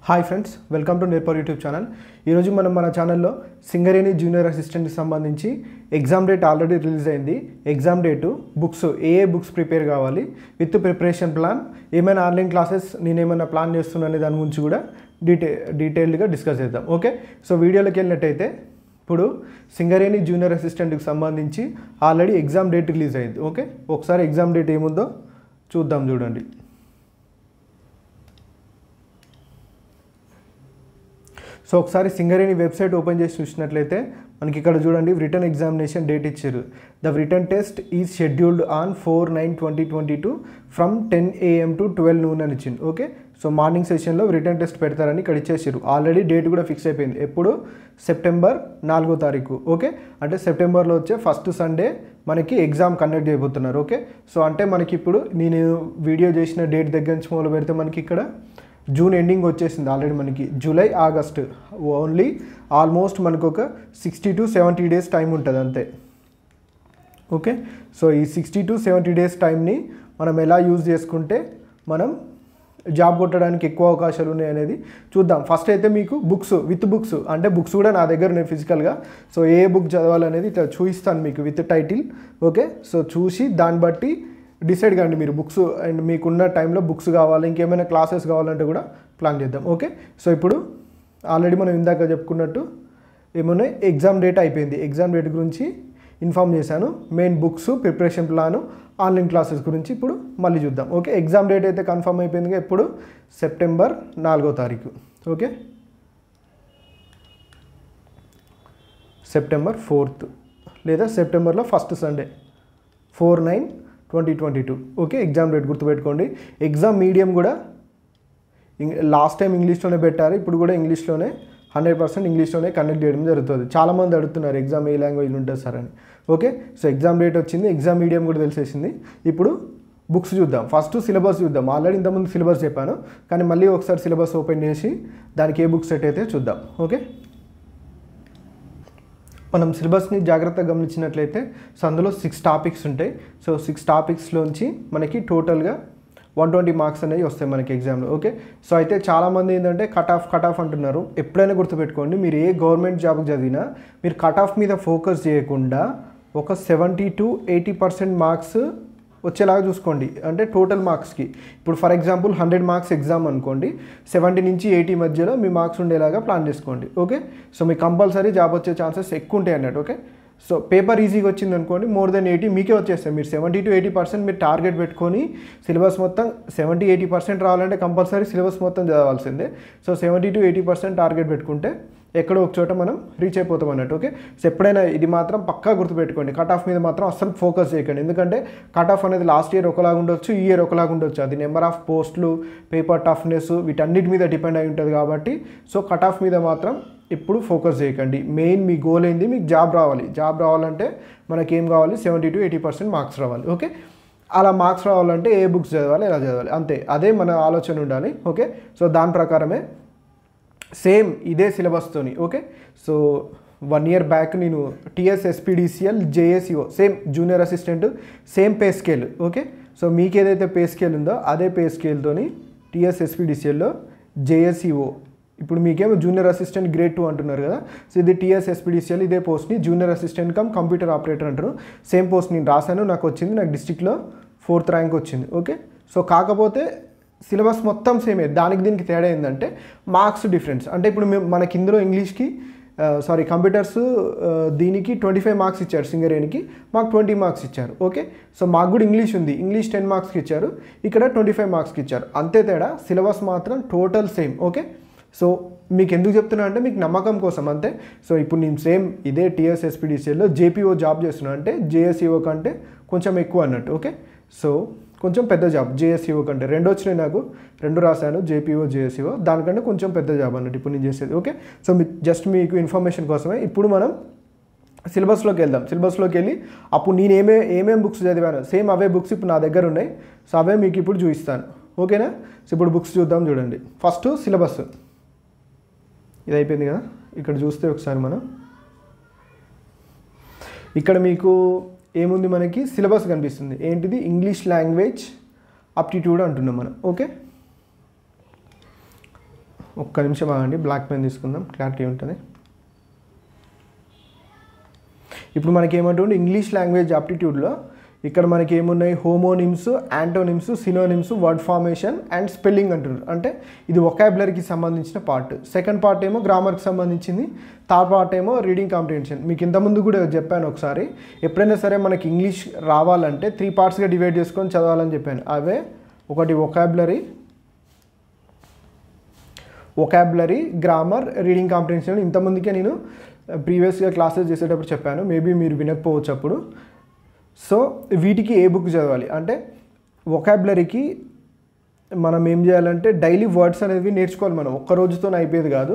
Hi friends, welcome to నేర్పర్ YouTube channel. ఈరోజు మనం మన ఛానల్లో సింగరేణి జూనియర్ అసిస్టెంట్కి సంబంధించి ఎగ్జామ్ డేట్ ఆల్రెడీ రిలీజ్ అయింది. ఎగ్జామ్ డేటు, బుక్స్, ఏ బుక్స్ ప్రిపేర్ కావాలి, విత్ ప్రిపరేషన్ ప్లాన్, ఏమైనా ఆన్లైన్ క్లాసెస్ నేను ఏమైనా ప్లాన్ చేస్తున్నానే దాని గురించి కూడా డీటెయిల్డ్గా డిస్కస్ చేద్దాం. ఓకే, సో వీడియోలోకి వెళ్ళినట్టయితే ఇప్పుడు సింగరేణి జూనియర్ అసిస్టెంట్కి సంబంధించి ఆల్రెడీ ఎగ్జామ్ డేట్ రిలీజ్ అయింది. ఓకే, ఒకసారి ఎగ్జామ్ డేట్ ఏముందో చూద్దాం. చూడండి, సో ఒకసారి సింగరేణి వెబ్సైట్ ఓపెన్ చేసి చూసినట్లయితే మనకి ఇక్కడ చూడండి రిటర్న్ ఎగ్జామినేషన్ డేట్ ఇచ్చారు. The return test is scheduled on 4/9/2022 from 10 AM to 12 noon అని ఇచ్చింది. ఓకే, సో మార్నింగ్ సెషన్లో రిటర్న్ టెస్ట్ పెడతారని ఇక్కడ ఇచ్చేసారు. ఆల్రెడీ డేట్ కూడా ఫిక్స్ అయిపోయింది. ఎప్పుడు? సెప్టెంబర్ 4వ తారీఖు. ఓకే, అంటే సెప్టెంబర్లో వచ్చే ఫస్ట్ సండే మనకి ఎగ్జామ్ కండక్ట్ చేయబోతున్నారు. ఓకే, సో అంటే మనకి ఇప్పుడు నేను వీడియో చేసిన డేట్ దగ్గర నుంచి మొదలు పెడితే మనకి ఇక్కడ జూన్ ఎండింగ్ వచ్చేసింది. ఆల్రెడీ మనకి జూలై, ఆగస్టు ఓన్లీ ఆల్మోస్ట్ మనకు ఒక 60 to 70 days టైం ఉంటుంది అంతే. ఓకే, సో ఈ 60 to 70 days టైంని మనం ఎలా యూజ్ చేసుకుంటే మనం జాబ్ కొట్టడానికి ఎక్కువ అవకాశాలు ఉన్నాయి అనేది చూద్దాం. ఫస్ట్ అయితే మీకు విత్ బుక్స్ అంటే బుక్స్ కూడా నా దగ్గర ఉన్నాయి ఫిజికల్గా. సో ఏ బుక్ చదవాలనేది ఇట్లా చూపిస్తాను మీకు విత్ టైటిల్. ఓకే, సో చూసి దాన్ని బట్టి డిసైడ్ కాండి మీరు బుక్స్ అండ్ మీకున్న టైంలో బుక్స్ కావాలి, ఇంకేమైనా క్లాసెస్ కావాలంటే కూడా ప్లాన్ చేద్దాం. ఓకే, సో ఇప్పుడు ఆల్రెడీ మనం ఇందాక చెప్పుకున్నట్టు ఏమన్నా ఎగ్జామ్ డేట్ అయిపోయింది. ఎగ్జామ్ డేట్ గురించి ఇన్ఫామ్ చేశాను. Main books, preparation plan, online classes గురించి ఇప్పుడు మళ్ళీ చూద్దాం. ఓకే, ఎగ్జామ్ డేట్ అయితే కన్ఫర్మ్ అయిపోయిందిగా. ఎప్పుడు? సెప్టెంబర్ 4వ తారీఖు. ఓకే, సెప్టెంబర్ 4th లేదా సెప్టెంబర్లో first Sunday 4/9/2022. Okay, exam date గుర్తుపెట్టుకోండి. ఎగ్జామ్ మీడియం కూడా లాస్ట్ టైం ఇంగ్లీష్లోనే పెట్టారు. ఇప్పుడు కూడా ఇంగ్లీష్లోనే 100% ఇంగ్లీష్లోనే కండక్ట్ చేయడం జరుగుతుంది. చాలామంది అడుగుతున్నారు ఎగ్జామ్ ఏ లాంగ్వేజ్లో ఉంటుంది సార్ అని. ఓకే, సో ఎగ్జామ్ డేట్ వచ్చింది, ఎగ్జామ్ మీడియం కూడా తెలిసేసింది. ఇప్పుడు బుక్స్ చూద్దాం. ఫస్ట్ సిలబస్ చూద్దాం. ఆల్రెడీ ఇంతకుముందు సిలబస్ చెప్పాను, కానీ మళ్ళీ ఒకసారి సిలబస్ ఓపెన్ చేసి దానికి ఏ బుక్స్ సెట్ అయితే చూద్దాం. ఓకే, మనం సిలబస్ని జాగ్రత్తగా గమనించినట్లయితే సో అందులో 6 టాపిక్స్ ఉంటాయి. సో 6 టాపిక్స్లోంచి మనకి టోటల్గా 120 మార్క్స్ అనేవి వస్తాయి మనకి ఎగ్జామ్లో. ఓకే, సో అయితే చాలామంది ఏంటంటే కట్ ఆఫ్ అంటున్నారు. ఎప్పుడైనా గుర్తుపెట్టుకోండి, మీరు ఏ గవర్నమెంట్ జాబ్కి చదివినా మీరు కట్ ఆఫ్ మీద ఫోకస్ చేయకుండా ఒక 70 to 80% మార్క్స్ వచ్చేలాగా చూసుకోండి. అంటే టోటల్ మార్క్స్కి ఇప్పుడు ఫర్ ఎగ్జాంపుల్ 100 మార్క్స్ ఎగ్జామ్ అనుకోండి, 70 నుంచి 80 మధ్యలో మీ మార్క్స్ ఉండేలాగా ప్లాన్ చేసుకోండి. ఓకే, సో మీకు కంపల్సరీ జాబ్ వచ్చే ఛాన్సెస్ ఎక్కువ ఉంటాయి అన్నట్టు. ఓకే, సో పేపర్ ఈజీగా వచ్చింది అనుకోండి, మోర్ దెన్ 80 మీకే వచ్చేస్తాయి. మీరు 70 to 80% మీరు టార్గెట్ పెట్టుకొని సిలబస్ మొత్తం 70-80% రావాలంటే కంపల్సరీ సిలబస్ మొత్తం చదవాల్సిందే. సో 70 to 80% టార్గెట్ పెట్టుకుంటే ఎక్కడో ఒక చోట మనం రీచ్ అయిపోతాం అన్నట్టు. ఓకే, సో ఎప్పుడైనా ఇది మాత్రం పక్కా గుర్తుపెట్టుకోండి, కట్ ఆఫ్ మీద మాత్రం అస్సలు ఫోకస్ చేయకండి. ఎందుకంటే కట్ ఆఫ్ అనేది లాస్ట్ ఇయర్ ఒకలాగా ఉండొచ్చు, ఈ ఇయర్ ఒకలాగా ఉండొచ్చు. అది నెంబర్ ఆఫ్ పోస్టులు, పేపర్ టఫ్నెస్, వీటన్నిటి మీద డిపెండ్ అయి ఉంటుంది కాబట్టి సో కట్ ఆఫ్ మీద మాత్రం ఎప్పుడు ఫోకస్ చేయకండి. మెయిన్ మీ గోల్ ఏంది? మీకు జాబ్ రావాలి. జాబ్ రావాలంటే మనకేం కావాలి? 70 to 80% మార్క్స్ రావాలి. ఓకే, అలా మార్క్స్ రావాలంటే ఏ బుక్స్ చదవాలి, ఎలా చదవాలి, అంతే. అదే మన ఆలోచన ఉండాలి. ఓకే, సో దాని ప్రకారమే సేమ్ ఇదే సిలబస్తోని. ఓకే, సో 1 year బ్యాక్ నేను TS SPDCL JSEO same junior assistant same pay scale. Okay, so మీకు ఏదైతే పే స్కేల్ ఉందో అదే పే స్కేల్తోని టీఎస్ ఎస్పీడీసీఎల్లో జేఎస్ఈఓ, ఇప్పుడు మీకేమో జూనియర్ అసిస్టెంట్ గ్రేడ్ 2 అంటున్నారు కదా, సో ఇది టీఎస్ ఎస్పీడీసీఎల్ ఇదే పోస్ట్ని junior assistant cum computer operator అంటారు. సేమ్ పోస్ట్ నేను రాశాను, నాకు వచ్చింది, నాకు డిస్ట్రిక్ట్లో 4th ర్యాంక్ వచ్చింది. ఓకే, సో కాకపోతే సిలబస్ మొత్తం సేమే, దానికి దీనికి తేడా ఏంటంటే మార్క్స్ డిఫరెన్స్. అంటే ఇప్పుడు మనకి ఇందులో ఇంగ్లీష్కి కంప్యూటర్స్ దీనికి 25 మార్క్స్ ఇచ్చారు, సింగరేణికి మాకు 20 మార్క్స్ ఇచ్చారు. ఓకే, సో మాకు కూడా ఇంగ్లీష్ ఉంది, ఇంగ్లీష్ 10 మార్క్స్కి ఇచ్చారు, ఇక్కడ 25 మార్క్స్కి ఇచ్చారు, అంతే తేడా. సిలబస్ మాత్రం టోటల్ సేమ్. ఓకే, సో మీకు ఎందుకు చెప్తున్నా అంటే మీకు నమ్మకం కోసం అంతే. సో ఇప్పుడు నేను సేమ్ ఇదే టీఎస్ ఎస్పీడీసీఎల్లో జేపీఓ జాబ్ చేస్తున్నా అంటే జేఎస్ఈఓ కంటే కొంచెం ఎక్కువ అన్నట్టు. ఓకే, సో కొంచెం పెద్ద జాబ్ జేఎస్ఈఓ కంటే. 2 వచ్చినాయి నాకు, 2 రాశాను, జేపీఓ జేఎస్ఈఓ, దానికంటే కొంచెం పెద్ద జాబ్ అన్నట్టు ఇప్పుడు నేను చేసేది. ఓకే, సో జస్ట్ మీకు ఇన్ఫర్మేషన్ కోసమే. ఇప్పుడు మనం సిలబస్లోకి వెళ్దాం. సిలబస్లోకి వెళ్ళి అప్పుడు నేను ఏమేం బుక్స్ చదివాను సేమ్ అవే బుక్స్ ఇప్పుడు నా దగ్గర ఉన్నాయి. సో అవే మీకు ఇప్పుడు చూపిస్తాను. ఓకేనా, సో ఇప్పుడు బుక్స్ చూద్దాం. చూడండి, ఫస్ట్ సిలబస్ ఇది అయిపోయింది కదా. ఇక్కడ చూస్తే ఒకసారి మనం ఇక్కడ మీకు ఏముంది, మనకి సిలబస్ కనిపిస్తుంది. ఏంటిది? ఇంగ్లీష్ లాంగ్వేజ్ అప్టిట్యూడ్ అంటున్నాం మనం. ఓకే, ఒక్క నిమిషం ఆగండి, బ్లాక్ పెన్ తీసుకుందాం, క్లారిటీ ఉంటుంది. ఇప్పుడు మనకి ఏమంటుంది ఇంగ్లీష్ లాంగ్వేజ్ ఆప్టిట్యూడ్లో ఇక్కడ మనకి ఏమున్నాయి, homonyms, antonyms, synonyms, word formation and spelling అంటున్నారు. అంటే ఇది వొకాబులరీకి సంబంధించిన పార్ట్. సెకండ్ పార్ట్ ఏమో గ్రామర్కి సంబంధించింది, థర్డ్ పార్ట్ ఏమో రీడింగ్ కాంప్రిహెన్షన్. మీకు ఇంతకుముందు కూడా చెప్పాను ఒకసారి, ఎప్పుడైనా సరే మనకి ఇంగ్లీష్ రావాలంటే 3 పార్ట్స్గా డివైడ్ చేసుకొని చదవాలని చెప్పాను. అవే ఒకటి వొకాబులరీ, గ్రామర్, రీడింగ్ కాంప్రిహెన్షన్. ఇంతకుముందుకే నేను ప్రీవియస్గా క్లాసెస్ చేసేటప్పుడు చెప్పాను, మేబీ మీరు వినకపోవచ్చు అప్పుడు. సో వీటికి ఏ బుక్ చదవాలి అంటే, వొకాబులరీకి మనం ఏం చేయాలంటే డైలీ వర్డ్స్ అనేవి నేర్చుకోవాలి. మనం ఒక్క రోజుతో అయిపోయేది కాదు,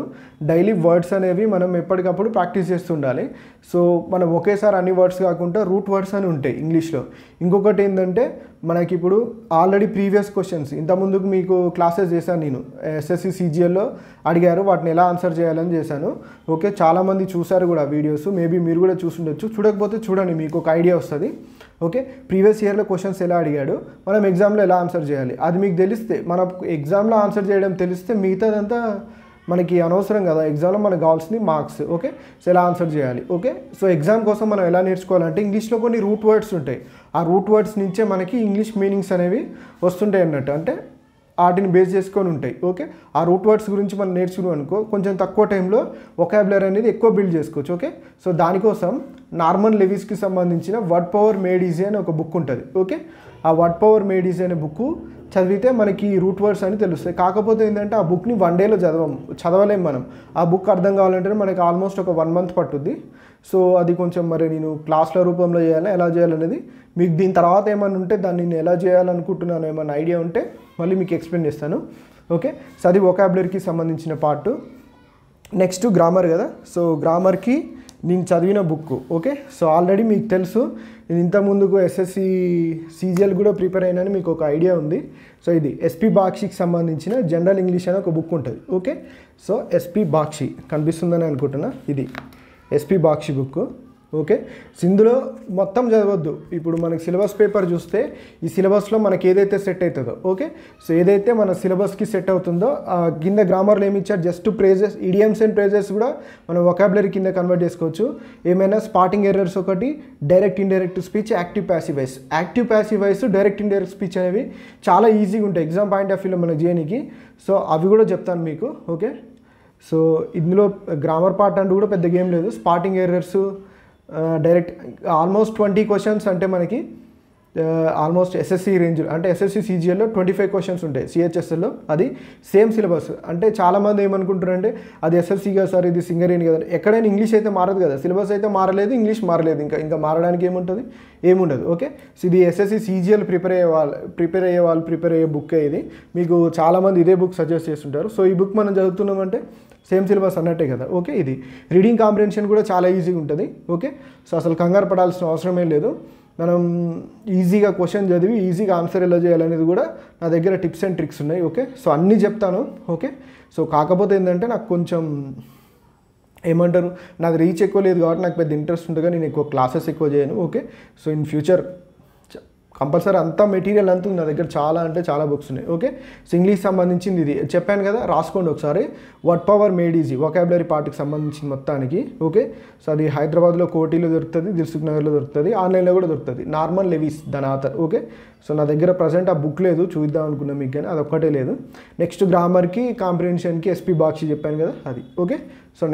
డైలీ వర్డ్స్ అనేవి మనం ఎప్పటికప్పుడు ప్రాక్టీస్ చేస్తుండాలి. సో మనం ఒకేసారి అన్ని వర్డ్స్ కాకుండా రూట్ వర్డ్స్ అని ఉంటాయి ఇంగ్లీష్లో. ఇంకొకటి ఏంటంటే మనకి ఇప్పుడు ఆల్రెడీ ప్రీవియస్ క్వశ్చన్స్ ఇంతకుముందుకు మీకు క్లాసెస్ చేశాను నేను, ఎస్ఎస్సి సిజిఎల్లో అడిగారు, వాటిని ఎలా ఆన్సర్ చేయాలని చేశాను. ఓకే, చాలామంది చూసారు కూడా వీడియోస్, మేబీ మీరు కూడా చూసుండొచ్చు. చూడకపోతే చూడండి, మీకు ఒక ఐడియా వస్తుంది. ఓకే, ప్రీవియస్ ఇయర్లో క్వశ్చన్స్ ఎలా అడిగాడు, మనం ఎగ్జామ్లో ఎలా ఆన్సర్ చేయాలి, అది మీకు తెలిస్తే, మన ఎగ్జామ్లో ఆన్సర్ చేయడం తెలిస్తే మిగతాదంతా మనకి అనవసరం కదా. ఎగ్జామ్లో మనకు కావాల్సింది మార్క్స్. ఓకే, సో ఎలా ఆన్సర్ చేయాలి. ఓకే, సో ఎగ్జామ్ కోసం మనం ఎలా నేర్చుకోవాలంటే ఇంగ్లీష్లో కొన్ని రూట్ వర్డ్స్ ఉంటాయి. ఆ రూట్ వర్డ్స్ నుంచే మనకి ఇంగ్లీష్ మీనింగ్స్ అనేవి వస్తుంటాయి అన్నట్టు, అంటే వాటిని బేస్ చేసుకొని ఉంటాయి. ఓకే, ఆ రూట్ వర్డ్స్ గురించి మనం నేర్చుకున్నాం అనుకో, కొంచెం తక్కువ టైంలో వొకాబులరీ అనేది ఎక్కువ బిల్డ్ చేసుకోవచ్చు. ఓకే, సో దానికోసం నార్మన్ లెవిస్కి సంబంధించిన వర్డ్ పవర్ మేడ్ ఈజీ అని ఒక బుక్ ఉంటుంది. ఓకే, ఆ వర్డ్ పవర్ మేడ్ ఈజీ అనే బుక్ చదివితే మనకి రూట్ వర్డ్స్ అని తెలుస్తాయి. కాకపోతే ఏంటంటే ఆ బుక్ని 1 డేలో చదవలేం మనం. ఆ బుక్ అర్థం కావాలంటే మనకి ఆల్మోస్ట్ ఒక 1 మంత్ పట్టుద్ది. సో అది కొంచెం మరి నేను క్లాస్ల రూపంలో చేయాలా, ఎలా చేయాలనేది మీకు దీని తర్వాత ఏమైనా ఉంటే దాన్ని నేను ఎలా చేయాలనుకుంటున్నాను ఏమైనా ఐడియా ఉంటే మళ్ళీ మీకు ఎక్స్ప్లెయిన్ చేస్తాను. ఓకే, సో అది వొకాబులరీకి సంబంధించిన పార్ట్. నెక్స్ట్ గ్రామర్ కదా. సో గ్రామర్కి నేను చదివిన బుక్. ఓకే, సో ఆల్రెడీ మీకు తెలుసు, నేను ఇంతకుముందుకు ఎస్ఎస్సి సిజిఎల్ కూడా ప్రిపేర్ అయినాను, మీకు ఒక ఐడియా ఉంది. సో ఇది ఎస్పి బాక్షికి సంబంధించిన జనరల్ ఇంగ్లీష్ అనే ఒక బుక్ ఉంటుంది. ఓకే, సో ఎస్పి బాక్షి కనిపిస్తుందని అనుకుంటున్నా, ఇది ఎస్పి బాక్షి బుక్. ఓకే, ఇందులో మొత్తం చదవద్దు. ఇప్పుడు మనకి సిలబస్ పేపర్ చూస్తే ఈ సిలబస్లో మనకి ఏదైతే సెట్ అవుతుందో, ఓకే, సో ఏదైతే మన సిలబస్కి సెట్ అవుతుందో కింద గ్రామర్లో ఏమి ఇచ్చారు, just praises, idioms and praises కూడా మనం వొకాబులరీ కింద కన్వర్ట్ చేసుకోవచ్చు. ఏమైనా స్పాటింగ్ ఎర్రర్స్ ఒకటి, direct indirect speech, active passive voice. Active passive voice, direct indirect speech అనేవి చాలా ఈజీగా ఉంటాయి ఎగ్జామ్ పాయింట్ ఆఫ్ వ్యూలో మనకి చేయడానికి. సో అవి కూడా చెప్తాను మీకు. ఓకే, సో ఇందులో గ్రామర్ పార్ట్ అంటూ కూడా పెద్ద గేమ్ లేదు. Spotting errors, direct almost 20 questions, అంటే మనకి ఆల్మోస్ట్ ఎస్ఎస్సి రేంజ్, అంటే ఎస్ఎస్సి సిజిఎల్లో 25 క్వశ్చన్స్ ఉంటాయి. సిహెచ్ఎస్ఎల్లో అది సేమ్ సిలబస్. అంటే చాలామంది ఏమనుకుంటారంటే అది ఎస్ఎస్సి కదా సార్, ఇది సింగరేణి కదా. ఎక్కడైనా ఇంగ్లీష్ అయితే మారదు కదా, సిలబస్ అయితే మారలేదు, ఇంగ్లీష్ మారలేదు, ఇంకా మారడానికి ఏముంటుంది, ఏముండదు. ఓకే, సో ఇది ఎస్ఎస్సి సిజిఎల్ ప్రిపేర్ అయ్యే బుక్కే ఇది. మీకు చాలామంది ఇదే బుక్ సజెస్ట్ చేస్తుంటారు. సో ఈ బుక్ మనం చదువుతున్నామంటే సేమ్ సిలబస్ అన్నట్టే కదా. ఓకే, ఇది రీడింగ్ కాంప్రిహెన్షన్ కూడా చాలా ఈజీగా ఉంటుంది. ఓకే, సో అసలు కంగారు పడాల్సిన అవసరమే లేదు. మనం ఈజీగా క్వశ్చన్ చదివి ఈజీగా ఆన్సర్ ఎలా చేయాలనేది కూడా నా దగ్గర టిప్స్ అండ్ ట్రిక్స్ ఉన్నాయి. ఓకే, సో అన్నీ చెప్తాను. ఓకే, సో కాకపోతే ఏంటంటే నాకు కొంచెం ఏమంటారు, నాది రీచ్ ఎక్కువ లేదు కాబట్టి నాకు పెద్ద ఇంట్రెస్ట్ ఉంటుంది, నేను ఎక్కువ క్లాసెస్ ఎక్కువ చేయను. Okay, so in future compulsory అంతా మెటీరియల్ అంతా నా దగ్గర చాలా అంటే చాలా బుక్స్ ఉన్నాయి. ఓకే, సో ఇంగ్లీష్ సంబంధించింది ఇది చెప్పాను కదా, రాసుకోండి ఒకసారి. Word power made easy vocabulary పార్ట్కి సంబంధించిన మొత్తానికి. ఓకే, సో అది హైదరాబాద్లో కోటిలో దొరుకుతుంది, దిల్సుఖ్ నగర్లో దొరుకుతుంది, ఆన్లైన్లో కూడా దొరుకుతుంది. నార్మన్ లెవిస్ దాని ఆథర్. ఓకే, సో నా దగ్గర ప్రజెంట్ ఆ బుక్ లేదు, చూద్దాం అనుకున్నాం మీకు, కానీ అదొక్కటే లేదు. నెక్స్ట్ గ్రామర్కి, కాంప్రిహెన్షన్కి ఎస్పి బాక్షి చెప్పాను కదా అది. ఓకే, సో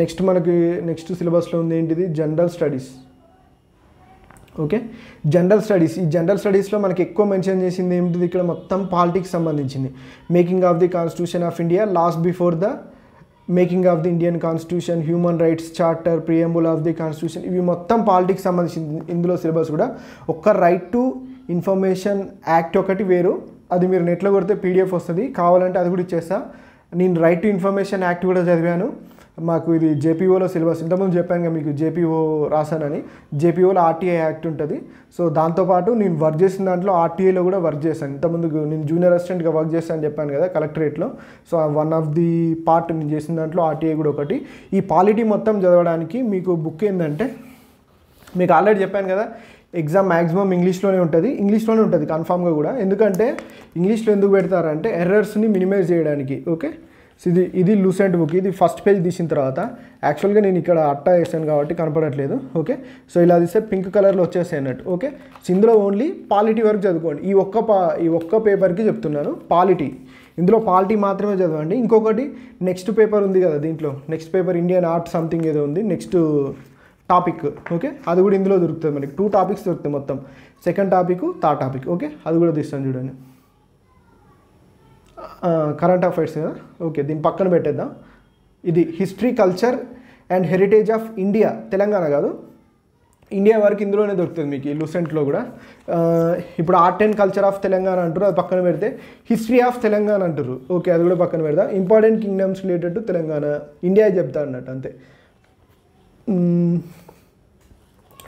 నెక్స్ట్ మనకి నెక్స్ట్ సిలబస్లో ఉంది ఏంటిది, general studies. Okay, general studies. ఈ జనరల్ స్టడీస్లో మనకి ఎక్కువ మెన్షన్ చేసింది ఏంటిది, ఇక్కడ మొత్తం పాలిటిక్స్ సంబంధించింది. Making of the constitution of India, last before the making of the Indian constitution, human rights charter, preamble of the constitution, ఇవి మొత్తం పాలిటిక్స్ సంబంధించింది. ఇందులో సిలబస్ కూడా ఒక్క రైట్ టు ఇన్ఫర్మేషన్ యాక్ట్ ఒకటి వేరు, అది మీరు నెట్లో కొడితే పీడిఎఫ్ వస్తుంది, కావాలంటే అది కూడా ఇచ్చేస్తా. నేను రైట్ టు ఇన్ఫర్మేషన్ యాక్ట్ కూడా చదివాను. మాకు ఇది జేపీఓలో సిలబస్, ఇంతకుముందు చెప్పాను కదా మీకు జేపీఓ రాశానని. జేపీఓలో ఆర్టీఐ యాక్ట్ ఉంటుంది. సో దాంతోపాటు నేను వర్క్ చేసిన దాంట్లో ఆర్టీఐలో కూడా వర్క్ చేశాను. ఇంతకుముందు నేను జూనియర్ అసిస్టెంట్గా వర్క్ చేస్తాను అని చెప్పాను కదా కలెక్టరేట్లో. So one of the part నేను చేసిన దాంట్లో ఆర్టీఐ కూడా ఒకటి. ఈ పాలిటీ మొత్తం చదవడానికి మీకు బుక్ ఏంటంటే, మీకు ఆల్రెడీ చెప్పాను కదా ఎగ్జామ్ మ్యాక్సిమం ఇంగ్లీష్లోనే ఉంటుంది కన్ఫామ్గా కూడా. ఎందుకంటే ఇంగ్లీష్లో ఎందుకు పెడతారంటే ఎర్రర్స్ని మినిమైజ్ చేయడానికి. ఓకే, సో ఇది లూసెంట్ బుక్. ఇది ఫస్ట్ పేజ్ తీసిన తర్వాత యాక్చువల్గా నేను ఇక్కడ అట్టా వేసాను కాబట్టి కనపడట్లేదు. ఓకే, సో ఇలా తీస్తే పింక్ కలర్లో వచ్చేసాయి అన్నట్టు. ఓకే, సో ఇందులో ఓన్లీ పాలిటీ వరకు చదువుకోండి. ఈ ఒక్క పేపర్కి చెప్తున్నాను పాలిటీ. ఇందులో పాలిటీ మాత్రమే చదవండి. ఇంకొకటి నెక్స్ట్ పేపర్ ఉంది కదా, దీంట్లో next paper Indian art something ఏదో ఉంది నెక్స్ట్ టాపిక్. ఓకే, అది కూడా ఇందులో దొరుకుతుంది మనకి. 2 టాపిక్స్ దొరుకుతాయి మొత్తం, second topic, third topic. Okay, అది కూడా తీస్తాను చూడండి. కరెంట్ అఫైర్స్ కదా. ఓకే, దీని పక్కన పెట్టేద్దాం. ఇది history, culture and heritage of India, Telangana కాదు ఇండియా వరకు ఇందులోనే దొరుకుతుంది మీకు ఈ లూసెంట్లో కూడా. ఇప్పుడు art and culture of Telangana అంటారు, అది పక్కన పెడితే హిస్టరీ ఆఫ్ తెలంగాణ అంటారు. ఓకే, అది కూడా పక్కన పెడదాం. Important kingdoms related to Telangana, India చెప్తా అన్నట్టు అంతే.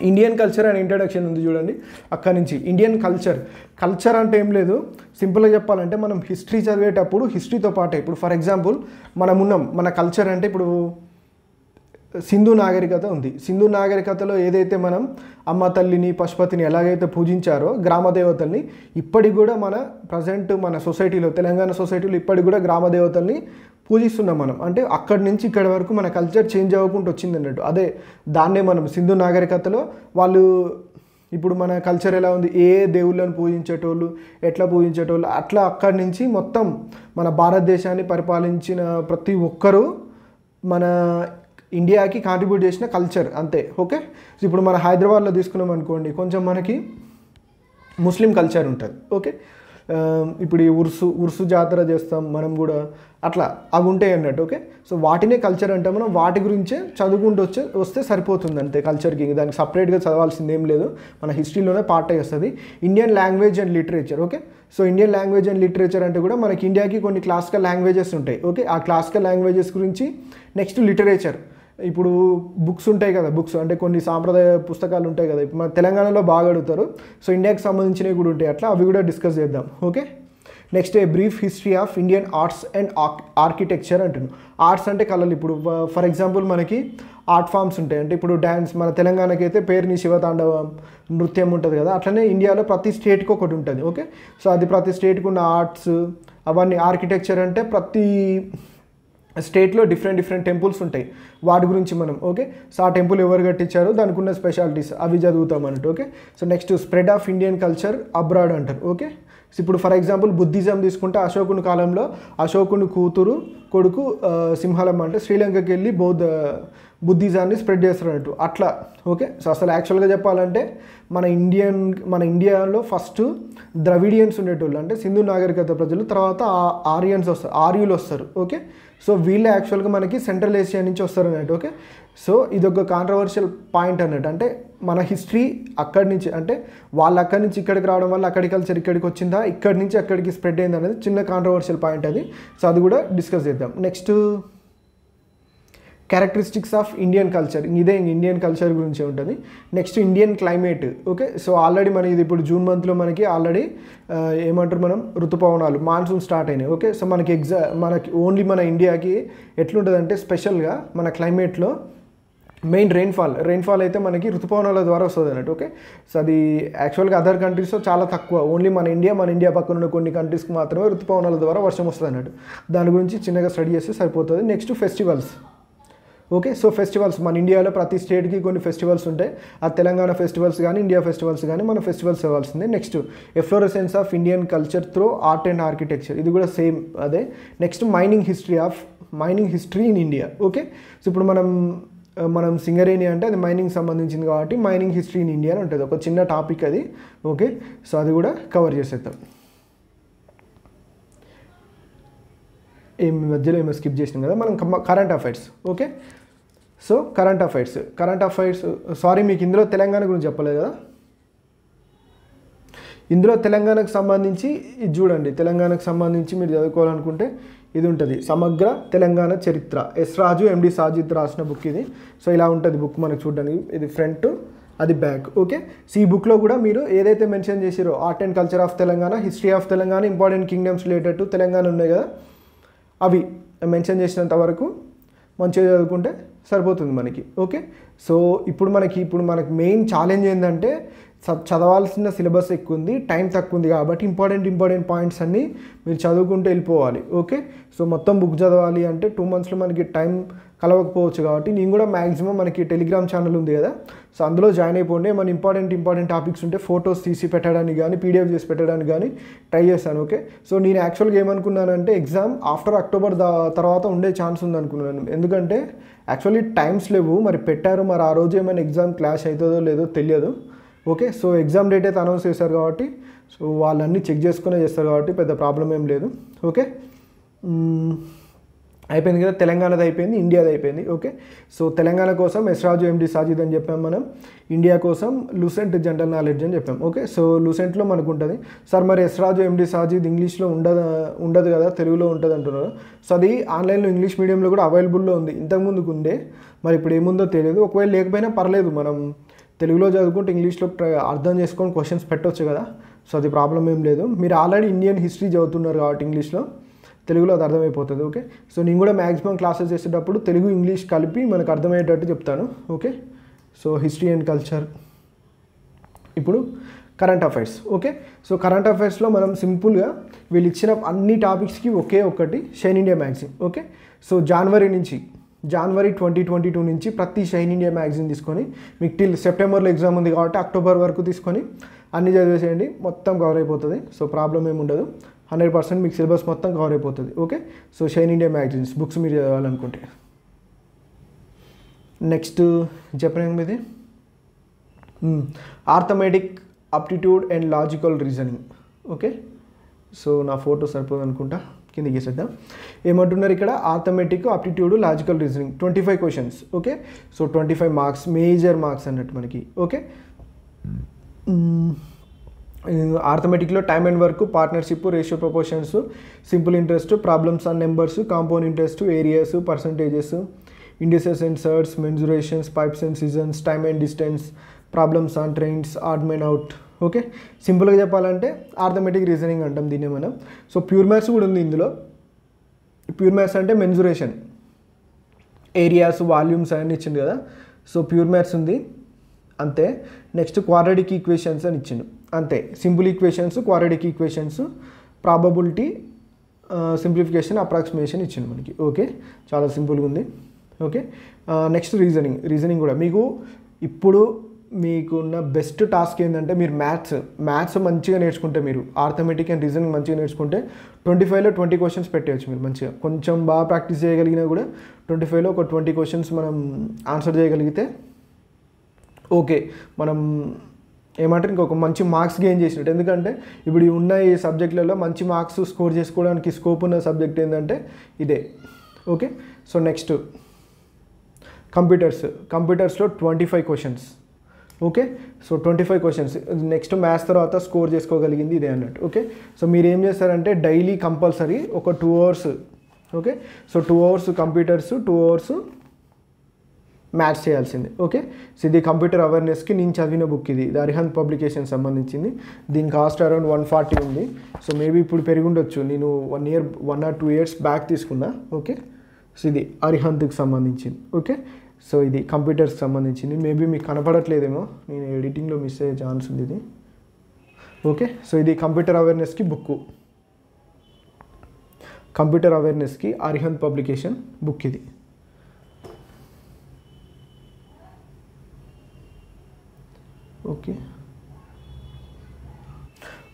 ఇండియన్ కల్చర్ అండ్ ఇంట్రడక్షన్ ఉంది చూడండి. అక్కడి నుంచి ఇండియన్ కల్చర్ అంటే ఏం లేదు, సింపుల్గా చెప్పాలంటే మనం హిస్టరీ చదివేటప్పుడు హిస్టరీతో పాటే ఇప్పుడు ఫర్ ఎగ్జాంపుల్ మన కల్చర్ అంటే ఇప్పుడు సింధు నాగరికత ఉంది. సింధు నాగరికతలో ఏదైతే మనం అమ్మ తల్లిని పశుపతిని ఎలాగైతే పూజించారో గ్రామ దేవతల్ని, ఇప్పటికి కూడా మన సొసైటీలో, తెలంగాణ సొసైటీలో ఇప్పటికి కూడా గ్రామ దేవతల్ని పూజిస్తున్నాం మనం. అంటే అక్కడి నుంచి ఇక్కడి వరకు మన కల్చర్ చేంజ్ అవ్వకుండా వచ్చింది అన్నట్టు. దాన్నే మనం సింధు నాగరికతలో వాళ్ళు ఇప్పుడు మన కల్చర్ ఎలా ఉంది, ఏ దేవుళ్ళని పూజించేటోళ్ళు, ఎట్లా పూజించేటోళ్ళు, అట్లా అక్కడి నుంచి మొత్తం మన భారతదేశాన్ని పరిపాలించిన ప్రతి ఒక్కరూ మన ఇండియాకి కాంట్రిబ్యూట్ చేసిన కల్చర్ అంతే. ఓకే, ఇప్పుడు మన హైదరాబాద్లో తీసుకున్నాం అనుకోండి, కొంచెం మనకి ముస్లిం కల్చర్ ఉంటుంది. ఓకే, ఇప్పుడు ఈ ఉర్సు జాతర చేస్తాం మనం కూడా, అట్లా అవి ఉంటాయి అన్నట్టు. ఓకే, సో వాటినే కల్చర్ అంటే మనం వాటి గురించే చదువుకుంటూ వస్తే సరిపోతుంది అంతే కల్చర్కి. దానికి సపరేట్గా చదవాల్సింది ఏం లేదు, మన హిస్టరీలోనే పార్ట్ అయ్యి వస్తుంది. Indian language and literature. Okay, so Indian language and literature అంటే కూడా మనకి ఇండియాకి కొన్ని క్లాసికల్ లాంగ్వేజెస్ ఉంటాయి. ఓకే, ఆ క్లాసికల్ లాంగ్వేజెస్ గురించి. నెక్స్ట్ లిటరేచర్, ఇప్పుడు బుక్స్ ఉంటాయి కదా, బుక్స్ అంటే కొన్ని సాంప్రదాయ పుస్తకాలు ఉంటాయి కదా, ఇప్పుడు మన తెలంగాణలో బాగా అడుగుతారు. సో ఇండియాకి సంబంధించినవి కూడా ఉంటాయి, అట్లా అవి కూడా డిస్కస్ చేద్దాం. Okay, next a brief history of Indian arts and architecture అంటున్నాను. ఆర్ట్స్ అంటే కళలు. ఇప్పుడు ఫర్ ఎగ్జాంపుల్ మనకి ఆర్ట్ ఫామ్స్ ఉంటాయి. అంటే ఇప్పుడు డ్యాన్స్, మన తెలంగాణకి అయితే పేరుని శివతాండవం నృత్యం ఉంటుంది కదా, అట్లనే ఇండియాలో ప్రతి స్టేట్కి ఒకటి ఉంటుంది. ఓకే, సో అది ప్రతి స్టేట్కి ఉన్న ఆర్ట్స్ అవన్నీ. ఆర్కిటెక్చర్ అంటే ప్రతి స్టేట్లో డిఫరెంట్ టెంపుల్స్ ఉంటాయి, వాటి గురించి మనం. ఓకే, సో ఆ టెంపుల్ ఎవరు కట్టించారో దానికి ఉన్న స్పెషాలిటీస్ అవి చదువుతాం అన్నట్టు. Okay, so next spread of Indian culture abroad అంటారు. ఓకే, సో ఇప్పుడు ఫర్ ఎగ్జాంపుల్ బుద్ధిజం తీసుకుంటే అశోకుని కాలంలో అశోకుని కొడుకు సింహళం అంటే శ్రీలంకకి వెళ్ళి బుద్ధిజాన్ని స్ప్రెడ్ చేస్తున్నట్టు అట్లా. ఓకే, సో అసలు యాక్చువల్గా చెప్పాలంటే మన ఇండియాలో ఫస్ట్ ద్రవిడియన్స్ ఉండేటోళ్ళు, అంటే సింధు నాగరికత ప్రజలు, తర్వాత ఆర్యులు వస్తారు. ఓకే, సో వీళ్ళే యాక్చువల్గా మనకి సెంట్రల్ ఏషియా నుంచి వస్తారు అన్నట్టు. ఓకే, సో ఇది ఒక కాంట్రవర్షియల్ పాయింట్ అన్నట్టు. అంటే మన హిస్టరీ అక్కడి నుంచి, అంటే వాళ్ళు అక్కడి నుంచి ఇక్కడికి రావడం వల్ల అక్కడి కల్చర్ ఇక్కడికి వచ్చిందా, ఇక్కడి నుంచి అక్కడికి స్ప్రెడ్ అయింది అనేది చిన్న కాంట్రవర్షియల్ పాయింట్ అది. సో అది కూడా డిస్కస్ చేద్దాం. Next characteristics of Indian culture, ఇదే ఇండియన్ కల్చర్ గురించి ఉంటుంది. Next Indian climate. Okay, so already మనకి ఇది ఇప్పుడు జూన్ మంత్లో మనకి ఆల్రెడీ ఏమంటారు మనం ఋతుపవనాలు మాన్సూన్ స్టార్ట్ అయినాయి. ఓకే, సో మనకి ఓన్లీ మన ఇండియాకి ఎట్లుంటుందంటే స్పెషల్గా మన క్లైమేట్లో మెయిన్ రెయిన్ఫాల్ అయితే మనకి ఋతుపవనాల ద్వారా వస్తుంది అన్నట్టు. ఓకే, సో అది యాక్చువల్గా అదర్ కంట్రీస్లో చాలా తక్కువ, ఓన్లీ మన ఇండియా పక్కన ఉన్న కొన్ని కంట్రీస్కి మాత్రమే ఋతుపవనాల ద్వారా వర్షం వస్తుంది అన్నట్టు. దాని గురించి చిన్నగా స్టడీ చేస్తే సరిపోతుంది. Next festivals. Okay, so festivals మన ఇండియాలో ప్రతి స్టేట్కి కొన్ని ఫెస్టివల్స్ ఉంటాయి. ఆ తెలంగాణ ఫెస్టివల్స్ కానీ ఇండియా ఫెస్టివల్స్ కానీ మన ఫెస్టివల్స్ ఇవ్వాల్సిందే. Next efflorescence of Indian culture through art and architecture, ఇది కూడా సేమ్ అదే. Next mining history in India. Okay, so ఇప్పుడు మనం సింగరేణి అంటే అది మైనింగ్ సంబంధించింది కాబట్టి మైనింగ్ హిస్టరీ ఇన్ ఇండియా అని ఉంటుంది, ఒక చిన్న టాపిక్ అది. ఓకే, సో అది కూడా కవర్ చేసేద్దాం. మధ్యలో ఏమో స్కిప్ చేసినాం కదా మనం, current affairs. Okay, so current affairs sorry, మీకు ఇందులో తెలంగాణ గురించి చెప్పలేదు కదా. ఇందులో తెలంగాణకు సంబంధించి ఇది చూడండి, తెలంగాణకు సంబంధించి మీరు చదువుకోవాలనుకుంటే ఇది ఉంటుంది, సమగ్ర తెలంగాణ చరిత్ర. ఎస్ రాజు ఎండి సాజిద్ రాసిన బుక్ ఇది. సో ఇలా ఉంటుంది బుక్ మనకు చూడడానికి, ఇది ఫ్రంట్ అది బ్యాక్. ఓకే, సో ఈ బుక్లో కూడా మీరు ఏదైతే మెన్షన్ చేసారో art and culture of Telangana, history of Telangana, important kingdoms related to Telangana ఉన్నాయి కదా, అవి మెన్షన్ చేసినంత వరకు మంచిగా చదువుకుంటే సరిపోతుంది మనకి. ఓకే, సో ఇప్పుడు మనకి మెయిన్ ఛాలెంజ్ ఏంటంటే చదవాల్సిన సిలబస్ ఎక్కువ ఉంది, టైం తక్కువ ఉంది కాబట్టి ఇంపార్టెంట్ పాయింట్స్ అన్నీ మీరు చదువుకుంటూ వెళ్ళిపోవాలి. ఓకే, సో మొత్తం బుక్ చదవాలి అంటే 2 monthsలో మనకి టైం కలవకపోవచ్చు కాబట్టి నేను కూడా మ్యాక్సిమం మనకి టెలిగ్రామ్ ఛానల్ ఉంది కదా, సో అందులో జాయిన్ అయిపోండి. మన ఇంపార్టెంట్ టాపిక్స్ ఉంటే ఫొటోస్ తీసి పెట్టడానికి కానీ పీడిఎఫ్ చేసి పెట్టడానికి కానీ ట్రై చేస్తాను. ఓకే, సో నేను యాక్చువల్గా ఏమనుకున్నానంటే ఎగ్జామ్ ఆఫ్టర్ అక్టోబర్ తర్వాత ఉండే ఛాన్స్ ఉంది అనుకున్నాను. ఎందుకంటే యాక్చువల్లీ టైమ్స్ లేవు, మరి పెట్టారు, మరి ఆ రోజు ఏమైనా ఎగ్జామ్ క్లాష్ అవుతుందో లేదో తెలియదు. ఓకే, సో ఎగ్జామ్ డేట్ అయితే అనౌన్స్ చేశారు కాబట్టి సో వాళ్ళన్నీ చెక్ చేసుకునే చేస్తారు కాబట్టి పెద్ద ప్రాబ్లం ఏం లేదు. ఓకే, అయిపోయింది కదా, తెలంగాణది అయిపోయింది, ఇండియాది అయిపోయింది. ఓకే, సో తెలంగాణ కోసం ఎస్ రాజు ఎండి సాజిద్ అని చెప్పాం మనం, ఇండియా కోసం లూసెంట్ జనరల్ నాలెడ్జ్ అని చెప్పాం. ఓకే, సో లూసెంట్లో మనకు ఉంటుంది. సార్ మరి ఎస్ రాజు ఎండి సాజిద్ ఇంగ్లీష్లో ఉండదు కదా, తెలుగులో ఉంటుంది అంటున్నారు. సో అది ఆన్లైన్లో ఇంగ్లీష్ మీడియంలో కూడా అవైలబుల్లో ఉంది, ఇంతకుముందుకు ఉండే, మరి ఇప్పుడు ఏముందో తెలియదు. ఒకవేళ లేకపోయినా పర్లేదు, మనం తెలుగులో చదువుకుంటే ఇంగ్లీష్లో అర్థం చేసుకొని క్వశ్చన్స్ పెట్టవచ్చు కదా, సో అది ప్రాబ్లం ఏం లేదు. మీరు ఆల్రెడీ ఇండియన్ హిస్టరీ చదువుతున్నారు కాబట్టి ఇంగ్లీష్లో, తెలుగులో అది అర్థమైపోతుంది. ఓకే, సో నేను కూడా మ్యాక్సిమం క్లాసెస్ చేసేటప్పుడు తెలుగు ఇంగ్లీష్ కలిపి మనకు అర్థమయ్యేటట్టు చెప్తాను. Okay, so history and culture. ఇప్పుడు current affairs. Okay, so current అఫైర్స్లో మనం సింపుల్గా వీళ్ళు ఇచ్చిన అన్ని టాపిక్స్కి ఒకే ఒకటి shine India magazine. Okay, so జనవరి 2022 నుంచి ప్రతి షైన్ ఇండియా మ్యాగజైన్ తీసుకొని మీకు టిల్ సెప్టెంబర్లో ఎగ్జామ్ ఉంది కాబట్టి అక్టోబర్ వరకు తీసుకొని అన్నీ చదివేసేయండి, మొత్తం కవర్ అయిపోతుంది. సో ప్రాబ్లం ఏమి ఉండదు, 100% మీకు సిలబస్ మొత్తం కవర్ అయిపోతుంది. Okay, so shine India magazines books మీరు చదవాలనుకుంటే. నెక్స్ట్ చెప్పిన మీది arithmetic aptitude and logical reasoning. Okay, so నా ఫోటో సరిపోదు అనుకుంటా, కింద గీసేద్దాం. ఏమంటున్నారు ఇక్కడ, arithmetic aptitude logical reasoning 25 questions. Okay, so 25 marks, major marks అన్నట్టు మనకి. ఓకే, ఆర్థమెటిక్లో time and work, partnership, ratio proportions, simple interest, problems on numbers, compound interest, areas, percentages, indices and surds, mensurations, pipes and cisterns, time and distance, problems on trains, odd men out. Okay, సింపుల్గా చెప్పాలంటే arithmetic reasoning అంటాం దీన్ని మనం. So pure maths కూడా ఉంది ఇందులో. Pure maths అంటే mensuration, areas, volumes అన్నీ ఇచ్చింది కదా, సో ప్యూర్ మ్యాథ్స్ ఉంది అంతే. నెక్స్ట్ క్వాడ్రాటిక్ ఈక్వేషన్స్ అని ఇచ్చిండు అంతే, simple equations, quadratic equations, probability, simplification, approximation ఇచ్చిండు మనకి. ఓకే, చాలా సింపుల్గా ఉంది. ఓకే, నెక్స్ట్ రీజనింగ్ కూడా మీకు ఇప్పుడు మీకున్న బెస్ట్ టాస్క్ ఏంటంటే మీరు మ్యాథ్స్ మంచిగా నేర్చుకుంటే, మీరు ఆర్థమెటిక్ అండ్ రీజనింగ్ మంచిగా నేర్చుకుంటే 25లో 20 క్వశ్చన్స్ పెట్టేయచ్చు మీరు మంచిగా. కొంచెం బాగా ప్రాక్టీస్ చేయగలిగినా కూడా 25లో ఒక 20 క్వశ్చన్స్ మనం ఆన్సర్ చేయగలిగితే ఓకే, మనం ఏమంటారు ఇంకొక మంచి మార్క్స్ గెయిన్ చేసినట్టు. ఎందుకంటే ఇప్పుడు ఉన్న ఈ సబ్జెక్టులలో మంచి మార్క్స్ స్కోర్ చేసుకోవడానికి స్కోప్ ఉన్న సబ్జెక్ట్ ఏంటంటే ఇదే. ఓకే, సో నెక్స్ట్ కంప్యూటర్స్లో 25 questions. Okay, so 25 questions. Next maths తర్వాత స్కోర్ చేసుకోగలిగింది ఇదే అన్నట్టు. ఓకే, సో మీరు ఏం చేస్తారంటే డైలీ కంపల్సరీ ఒక 2 hours. Okay, so 2 hours computers, 2 hours maths చేయాల్సిందే. ఓకే, సో ఇది కంప్యూటర్ అవేర్నెస్కి నేను చదివిన బుక్, ఇది అరిహంత్ పబ్లికేషన్ సంబంధించింది. దీని కాస్ట్ అరౌండ్ 140 ఉంది. సో మేబీ ఇప్పుడు పెరిగి నేను 1 or 2 years బ్యాక్ తీసుకున్నా. ఓకే, సో ఇది అరిహంత్కి సంబంధించింది. ఓకే, సో ఇది కంప్యూటర్స్కి సంబంధించింది. మేబీ మీకు కనపడట్లేదేమో, నేను ఎడిటింగ్లో మిస్ అయ్యే ఛాన్స్ ఉంది ఇది. ఓకే, సో ఇది కంప్యూటర్ అవేర్నెస్కి బుక్, కంప్యూటర్ అవేర్నెస్కి అరిహంత్ పబ్లికేషన్ బుక్ ఇది.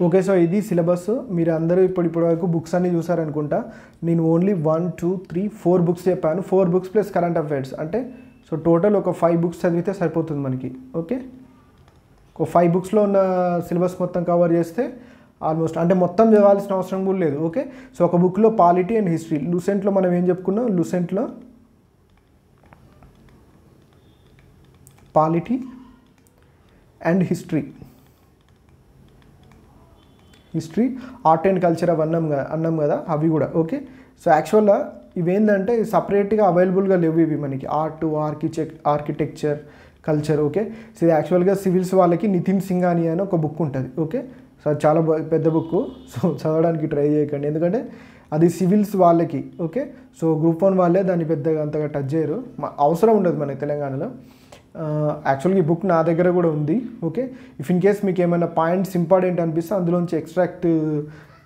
ఓకే, సో ఇది సిలబస్. మీరు అందరూ ఇప్పటి వరకు బుక్స్ అన్నీ చూసారనుకుంటా. నేను ఓన్లీ 1, 2, 3, 4 బుక్స్ చెప్పాను. 4 బుక్స్ ప్లస్ కరెంట్ అఫైర్స్, అంటే సో టోటల్ ఒక 5 బుక్స్ చదివితే సరిపోతుంది మనకి. ఓకే, ఒక 5 బుక్స్లో ఉన్న సిలబస్ మొత్తం కవర్ చేస్తే ఆల్మోస్ట్, అంటే మొత్తం చదవాల్సిన అవసరం కూడా లేదు. ఓకే, సో ఒక బుక్లో పాలిటీ అండ్ హిస్టరీ, లూసెంట్లో మనం ఏం చెప్పుకున్నాం, లూసెంట్లో polity and history, art and culture అవి అన్నాం కదా, అవి కూడా. ఓకే, సో యాక్చువల్గా ఇవేంటంటే సపరేట్గా అవైలబుల్గా లేవు ఇవి మనకి, ఆర్కిటెక్చర్, కల్చర్. ఓకే, సో ఇది యాక్చువల్గా సివిల్స్ వాళ్ళకి నితిన్ సింఘానియా అని ఒక బుక్ ఉంటుంది. ఓకే, సో అది చాలా పెద్ద బుక్, సో చదవడానికి ట్రై చేయకండి ఎందుకంటే అది సివిల్స్ వాళ్ళకి. ఓకే, సో గ్రూప్ 1 వాళ్ళే దాన్ని పెద్దగా అంతగా టచ్ చేయరు, అవసరం ఉండదు మనకి తెలంగాణలో. యాక్చువల్గా ఈ బుక్ నా దగ్గర కూడా ఉంది. ఓకే, ఇఫ్ ఇన్ కేస్ మీకు ఏమైనా పాయింట్స్ ఇంపార్టెంట్ అనిపిస్తే అందులోంచి ఎక్స్ట్రాక్ట్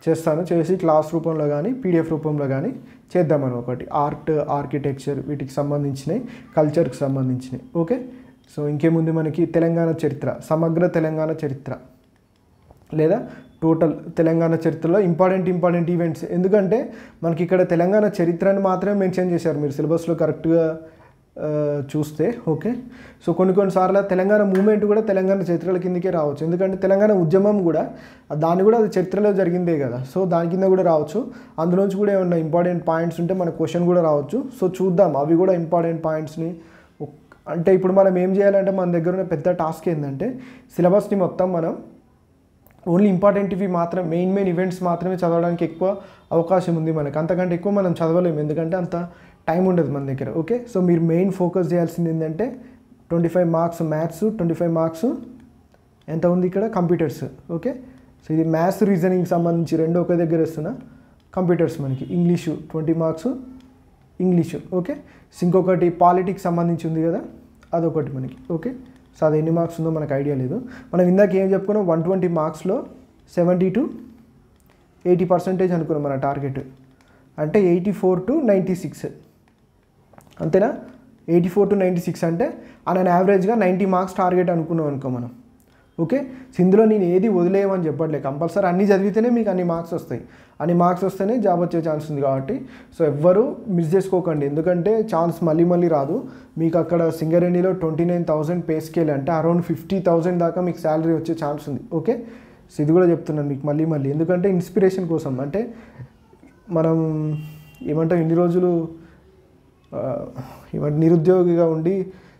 చేస్తాను, చేసి క్లాస్ రూపంలో కానీ పీడిఎఫ్ రూపంలో కానీ చేద్దామని. ఒకటి ఆర్ట్, ఆర్కిటెక్చర్, వీటికి సంబంధించినవి, కల్చర్కి సంబంధించినవి. ఓకే, సో ఇంకేముంది మనకి తెలంగాణ చరిత్ర, సమగ్ర తెలంగాణ చరిత్ర లేదా టోటల్ తెలంగాణ చరిత్రలో ఇంపార్టెంట్ ఈవెంట్స్. ఎందుకంటే మనకి ఇక్కడ తెలంగాణ చరిత్రని మాత్రమే మెన్షన్ చేశారు మీరు సిలబస్లో కరెక్ట్గా చూస్తే. ఓకే, సో కొన్నిసార్లు తెలంగాణ మూమెంట్ కూడా తెలంగాణ చరిత్రల కిందకే రావచ్చు. ఎందుకంటే తెలంగాణ ఉద్యమం కూడా దాన్ని కూడా అది చరిత్రలో జరిగిందే కదా, సో దాని కింద కూడా రావచ్చు. అందులోంచి కూడా ఏమన్నా ఇంపార్టెంట్ పాయింట్స్ ఉంటే మన క్వశ్చన్ కూడా రావచ్చు. సో చూద్దాం అవి కూడా ఇంపార్టెంట్ పాయింట్స్ని. అంటే ఇప్పుడు మనం ఏం చేయాలంటే మన దగ్గర ఉన్న పెద్ద టాస్క్ ఏంటంటే సిలబస్ని మొత్తం మనం ఓన్లీ ఇంపార్టెంట్వి మాత్రం మెయిన్ ఈవెంట్స్ మాత్రమే చదవడానికి ఎక్కువ అవకాశం ఉంది మనకు. అంతకంటే ఎక్కువ మనం చదవలేము, ఎందుకంటే అంత టైం ఉండదు మన దగ్గర. ఓకే, సో మీరు మెయిన్ ఫోకస్ చేయాల్సింది ఏంటంటే 25 మార్క్స్ మ్యాథ్స్, 25 మార్క్స్ ఎంత ఉంది ఇక్కడ కంప్యూటర్స్. ఓకే, సో ఇది మ్యాథ్స్ రీజనింగ్ సంబంధించి రెండు ఒకే దగ్గర వస్తున్నా. కంప్యూటర్స్ మనకి English 20 marks English. Okay, so ఇంకొకటి పాలిటిక్స్ సంబంధించి ఉంది కదా, అదొకటి మనకి. ఓకే, సో అది ఎన్ని మార్క్స్ ఉందో మనకు ఐడియా లేదు. మనం ఇందాక ఏం చెప్పుకున్నాం, 120 మార్క్స్లో 70 to 80% అనుకున్నాం మన టార్గెట్. అంటే 84 to 96, అంతేనా? 84 to 96 అంటే అలా యావరేజ్గా 90 మార్క్స్ టార్గెట్ అనుకున్నాం అనుకో మనం. ఓకే, సో ఇందులో నేను ఏది వదిలేయమని చెప్పట్లేదు, కంపల్సరీ అన్నీ చదివితేనే మీకు అన్ని మార్క్స్ వస్తాయి. అన్ని మార్క్స్ వస్తేనే జాబ్ వచ్చే ఛాన్స్ ఉంది కాబట్టి సో ఎవ్వరూ మిస్ చేసుకోకండి, ఎందుకంటే ఛాన్స్ మళ్ళీ రాదు. మీకు అక్కడ సింగరేణిలో 29,000 పే స్కేల్ అంటే అరౌండ్ 50,000 దాకా మీకు శాలరీ వచ్చే ఛాన్స్ ఉంది. ఓకే, సో ఇది కూడా చెప్తున్నాను మీకు మళ్ళీ, ఎందుకంటే ఇన్స్పిరేషన్ కోసం. అంటే మనం ఏమంటాం ఇన్ని రోజులు నిరుద్యోగిగా ఉండి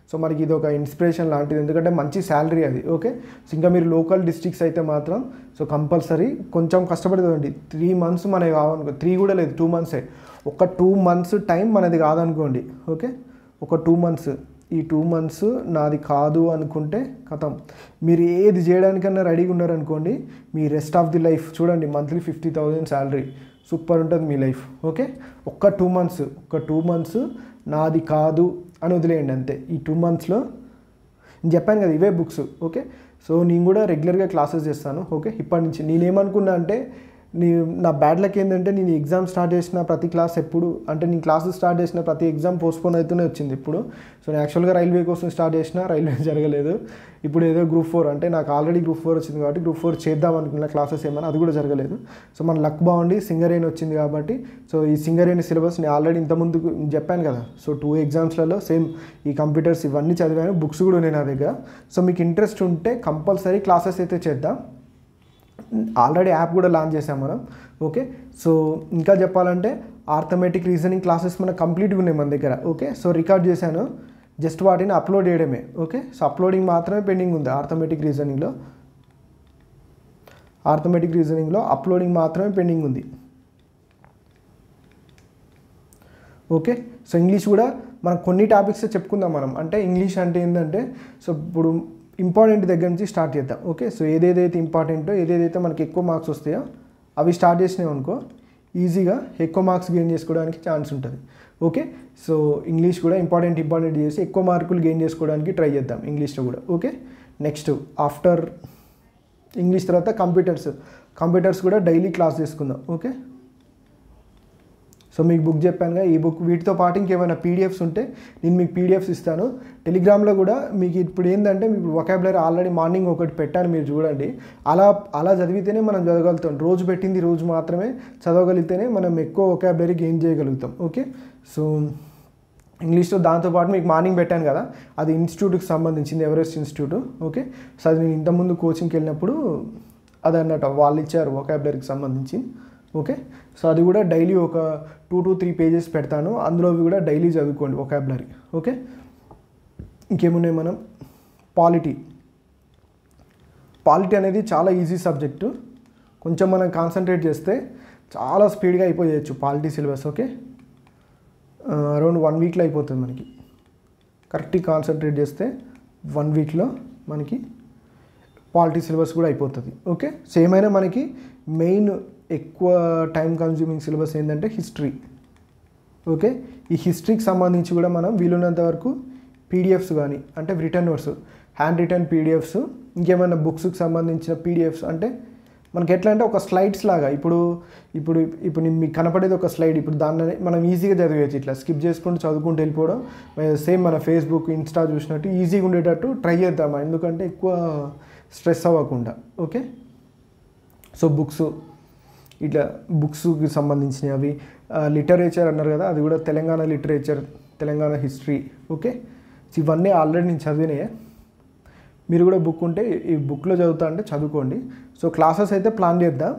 సో మనకి ఇది ఒక ఇన్స్పిరేషన్ లాంటిది, ఎందుకంటే మంచి శాలరీ అది. ఓకే, సో ఇంకా మీరు లోకల్ డిస్ట్రిక్ట్స్ అయితే మాత్రం సో కంపల్సరీ కొంచెం కష్టపడుతుంది. 3 months మనది కావనుకో, 3 కూడా లేదు 2 months. ఒక 2 months టైం మనది కాదనుకోండి. ఓకే, ఒక 2 months, ఈ 2 months నాది కాదు అనుకుంటే కథం, మీరు ఏది చేయడానికన్నా రెడీగా ఉన్నారనుకోండి, me rest of the life చూడండి మంత్లీ 50,000 శాలరీ, సూపర్ ఉంటుంది మీ లైఫ్. ఓకే, ఒక్క 2 months నాది కాదు అని వదిలేయండి అంతే. ఈ 2 monthsలో నేను చెప్పాను కదా ఇవే బుక్స్. ఓకే, సో నేను కూడా రెగ్యులర్గా క్లాసెస్ చేస్తాను. ఓకే, ఇప్పటి నుంచి నేనేమనుకున్నా అంటే నా బ్యాడ్ లక్ ఏంటంటే నేను ఎగ్జామ్ స్టార్ట్ చేసిన ప్రతి క్లాస్ ఎప్పుడు అంటే నేను క్లాసెస్ స్టార్ట్ చేసిన ప్రతి ఎగ్జామ్ పోస్ట్పోన్ అవుతూనే వచ్చింది ఇప్పుడు. సో నేను యాక్చువల్గా రైల్వే కోసం స్టార్ట్ చేసిన, రైల్వే జరగలేదు. ఇప్పుడు ఏదో Group 4 అంటే నాకు ఆల్రెడీ Group 4 వచ్చింది కాబట్టి Group 4 చేద్దాం అనుకున్న క్లాసెస్ ఏమైనా, అది కూడా జరగలేదు. సో మన లక్ బాగుండి సింగరేణి వచ్చింది కాబట్టి సో ఈ సింగరేణి సిలబస్ నేను ఆల్రెడీ ఇంతకుముందు చెప్పాను కదా. సో 2 examsలలో సేమ్ ఈ కంప్యూటర్స్ ఇవన్నీ చదివాను, బుక్స్ కూడా ఉన్నాయి నా దగ్గర. సో మీకు ఇంట్రెస్ట్ ఉంటే కంపల్సరీ క్లాసెస్ అయితే చేద్దాం. ఆల్రెడీ యాప్ కూడా లాంచ్ చేసాం మనం. ఓకే, సో ఇంకా చెప్పాలంటే ఆర్థమెటిక్ రీజనింగ్ క్లాసెస్ మనకు కంప్లీట్గా ఉన్నాయి మన దగ్గర. ఓకే, సో రికార్డ్ చేశాను, జస్ట్ వాటిని అప్లోడ్ చేయడమే. ఓకే, సో అప్లోడింగ్ మాత్రమే పెండింగ్ ఉంది ఆర్థమెటిక్ రీజనింగ్లో అప్లోడింగ్ మాత్రమే పెండింగ్ ఉంది. ఓకే, సో ఇంగ్లీష్ కూడా మనం కొన్ని టాపిక్స్ చెప్పుకుందాం మనం. అంటే ఇంగ్లీష్ అంటే ఏంటంటే సో ఇప్పుడు ఇంపార్టెంట్ దగ్గర నుంచి స్టార్ట్ చేద్దాం. ఓకే, సో ఏదేదైతే ఇంపార్టెంటో ఏదేదైతే మనకి ఎక్కువ మార్క్స్ వస్తాయో అవి స్టార్ట్ చేసినాయి అనుకో, ఈజీగా ఎక్కువ మార్క్స్ గెయిన్ చేసుకోవడానికి ఛాన్స్ ఉంటుంది. ఓకే, సో ఇంగ్లీష్ కూడా ఇంపార్టెంట్ చేసి ఎక్కువ మార్కులు గెయిన్ చేసుకోవడానికి ట్రై చేద్దాం ఇంగ్లీష్లో కూడా. ఓకే, నెక్స్ట్ ఆఫ్టర్ ఇంగ్లీష్ తర్వాత కంప్యూటర్స్ కూడా డైలీ క్లాస్ చేసుకుందాం. ఓకే, సో మీకు బుక్ చెప్పానుగా, ఈ బుక్ వీటితో పాటు ఇంకేమైనా పీడిఎఫ్స్ ఉంటే నేను మీకు పీడిఎఫ్స్ ఇస్తాను. టెలిగ్రామ్లో కూడా మీకు ఇప్పుడు ఏంటంటే మీకు వొకాబులరీ ఆల్రెడీ మార్నింగ్ ఒకటి పెట్టాను, మీరు చూడండి. అలా చదివితేనే మనం చదవగలుగుతాం. రోజు పెట్టింది రోజు మాత్రమే చదవగలిగితేనే మనం ఎక్కువ వొకాబులరీ గెయిన్ చేయగలుగుతాం. ఓకే, సో ఇంగ్లీష్లో దాంతోపాటు మీకు మార్నింగ్ పెట్టాను కదా, అది ఇన్స్టిట్యూట్కి సంబంధించింది, ఎవరెస్ట్ ఇన్స్టిట్యూట్. ఓకే, సో అది నేను ఇంతకుముందు కోచింగ్కి వెళ్ళినప్పుడు అది అన్నట్టు వాళ్ళు ఇచ్చారు వొకాబులరీకి సంబంధించి. ఓకే, సో అది కూడా డైలీ ఒక 2 to 3 pages పెడతాను, అందులో కూడా డైలీ చదువుకోండి వొకాబులరీ. ఓకే, ఇంకేమున్నాయి మనం పాలిటీ అనేది చాలా ఈజీ సబ్జెక్టు, కొంచెం మనం కాన్సన్ట్రేట్ చేస్తే చాలా స్పీడ్గా అయిపోయచ్చు పాలిటీ సిలబస్. ఓకే, అరౌండ్ 1 weekలో అయిపోతుంది మనకి, కరెక్ట్గా కాన్సన్ట్రేట్ చేస్తే 1 weekలో మనకి పాలిటీ సిలబస్ కూడా అయిపోతుంది. ఓకే, సో ఏమైనా మనకి మెయిన్ ఎక్కువ టైం కన్జ్యూమింగ్ సిలబస్ ఏంటంటే హిస్టరీ. ఓకే, ఈ హిస్టరీకి సంబంధించి కూడా మనం వీలున్నంత వరకు పీడిఎఫ్స్ కానీ అంటే return notes, hand written PDFs, ఇంకేమైనా బుక్స్కి సంబంధించిన పీడిఎఫ్స్. అంటే మనకి ఎట్లా అంటే ఒక స్లైడ్స్ లాగా ఇప్పుడు మీకు కనపడేది ఒక స్లైడ్. ఇప్పుడు దాన్ని మనం ఈజీగా చదివేయచ్చు, ఇట్లా స్కిప్ చేసుకుంటూ చదువుకుంటూ వెళ్ళిపోవడం. సేమ్ మన ఫేస్బుక్, ఇన్స్టా చూసినట్టు ఈజీగా ఉండేటట్టు ట్రై చేద్దాం, ఎందుకంటే ఎక్కువ స్ట్రెస్ అవ్వకుండా. ఓకే, సో బుక్స్ ఇట్లా బుక్స్కి సంబంధించినవి అవి. లిటరేచర్ అన్నారు కదా, అది కూడా Telangana literature, Telangana history. Okay, ఇవన్నీ ఆల్రెడీ నేను చదివినాయే. మీరు కూడా బుక్ ఉంటే ఈ బుక్లో చదువుతా అంటే చదువుకోండి. సో క్లాసెస్ అయితే ప్లాన్ చేద్దాం.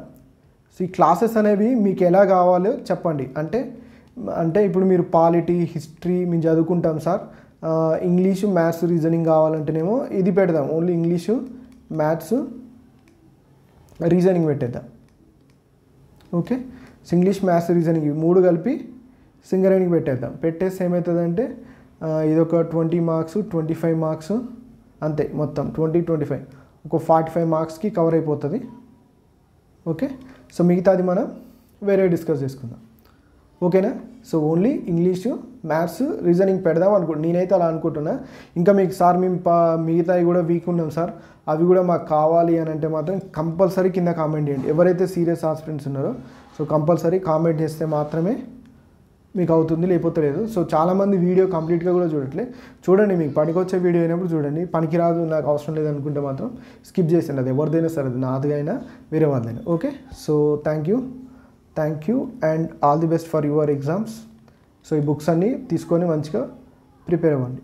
సో ఈ క్లాసెస్ అనేవి మీకు ఎలా కావాలో చెప్పండి. అంటే ఇప్పుడు మీరు పాలిటీ, హిస్టరీ మేము చదువుకుంటాం సార్, ఇంగ్లీషు, మ్యాథ్స్, రీజనింగ్ కావాలంటేనేమో ఇది పెడదాం, ఓన్లీ ఇంగ్లీషు, మ్యాథ్స్, రీజనింగ్ పెట్టేద్దాం. ఓకే, ఇంగ్లీష్, మ్యాథ్స్, రీజనింగ్ ఇవి 3 కలిపి సింగరేణికి పెట్టేద్దాం. పెట్టేస్తే ఏమవుతుందంటే ఇదొక 20 మార్క్స్, 25 మార్క్స్, అంతే మొత్తం 20, 25, ఒక 45 మార్క్స్కి కవర్ అయిపోతుంది. ఓకే, సో మిగతాది మనం వేరే డిస్కస్ చేసుకుందాం. ఓకేనా? So only English, maths, reasoning పెడదాం అనుకుంటున్నా, నేనైతే అలా అనుకుంటున్నా. ఇంకా మీకు సార్ మేము మిగతాయి కూడా వీక్ ఉన్నాం సార్, అవి కూడా మాకు కావాలి అని అంటే మాత్రం కంపల్సరీ కింద కామెంట్ చేయండి. ఎవరైతే సీరియస్ ఆస్పిరెంట్స్ ఉన్నారో సో కంపల్సరీ కామెంట్ చేస్తే మాత్రమే మీకు అవుతుంది, లేకపోతే లేదు. సో చాలామంది వీడియో కంప్లీట్గా కూడా చూడండి, మీకు పనికొచ్చే వీడియో అయినప్పుడు చూడండి. పనికిరాదు, నాకు అవసరం లేదు అనుకుంటే మాత్రం స్కిప్ చేసేయండి. అది ఎవరిదైనా సరే, అది నాది అయినా వేరే వాళ్ళైనా. Okay, so thank you and all the best for your exams. So ఈ బుక్స్ అన్నీ తీసుకొని మంచిగా ప్రిపేర్ అవ్వండి.